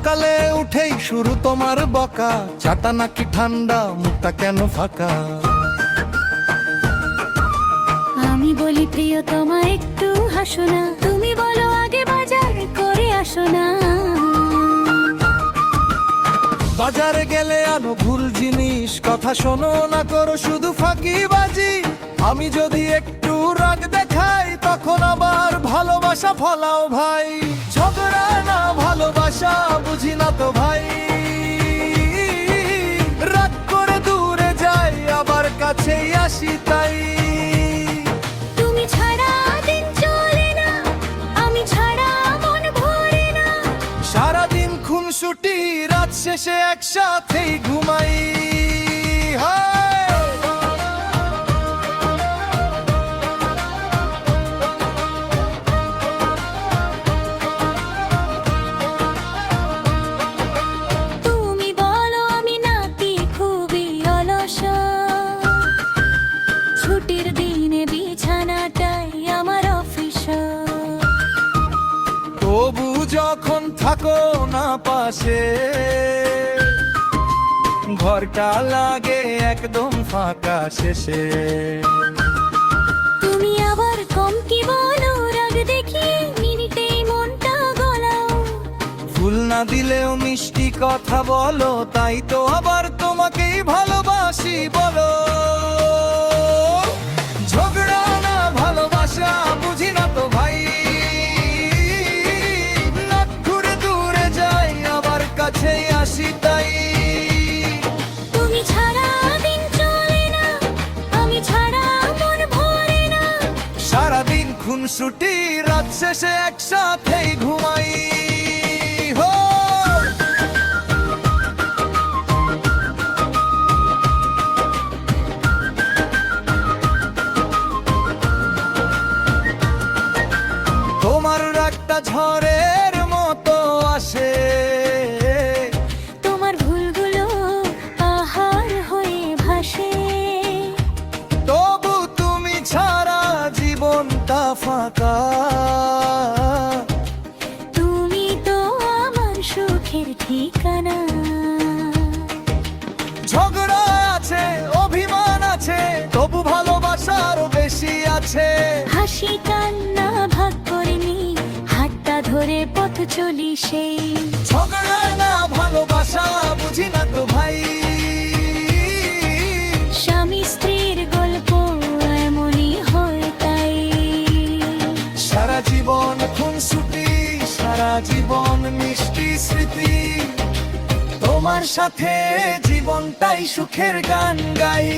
সকালে উঠেই শুরু তোমার বকা, চাটা নাকি ঠান্ডা, মুখটা কেন ফাঁকা? আমি বলি প্রিয় তোমা একটু হাসো না, তুমি বলো আগে বাজার করে আসো না। বাজারে গেলে আনো ভুল জিনিস, কথা শোনো না, করো শুধু ফাঁকিবাজি। আমি যদি একটু রাগ দেখাই, তখন আবার ভালোবাসা ফলাও ভাই। ঝগড়া না ভালোবাসা বুঝি না তো ভাই, রাগ করে দূরে যাই আবার কাছেই আসি তাই। তুমি ছাড়া দিন চলে না, আমি ছাড়া মন ভরে না। সারাদিন খুনসুটি, রাত শেষে একসাথেই ঘুমাই। তুমি বলো আমি নাকি খুবই অলস, ছুটির দিনে বিছানাটাই আমার অফিস। তবু যখন থাকো না পাশে, ঘরটা লাগে একদম ফাঁকা শেষে। তুমি আবার কম কি বলো, রাগ দেখি মিনিটেই মনটা গলাও। ফুল না দিলেও মিষ্টি কথা বলো, তাই তো আবার তোমাকেই ভালোবাসি বলো। ঝগড়া না ভালোবাসা বুঝি না তো ভাই, নাক ঘুরে দূরে যাই আবার কাছেই আসি তাই। তুমি ছাড়া দিন চলে না, আমি ছাড়া মন ভরে না। সারাদিন খুনসুটি, রাত শেষে একসাথেই ঘুমাই। হো তোমার রাগটা ঝড়ের মতো আসে, তোমার ভুলগুলো পাহাড় হয়ে ভাসে। তবু তুমি ছাড়া জীবনটা ফাঁকা। তুমি তো আমার সুখের ঠিকানা। ঝগড়া আছে, অভিমান আছে, তবু ভালোবাসারও বেশি আছে। হাসি কান্না ভাগ করে নি, হাতটা ধরে পথ চলি সেই। ঝগড়া না ভালোবাসা বুঝি না তো ভাই, স্বামী স্ত্রীর গল্প এমনই হয় তাই। সারা জীবন খুনসুটি, সারা জীবন মিষ্টি স্মৃতি। তোমার সাথে জীবনটাই সুখের গান গাই।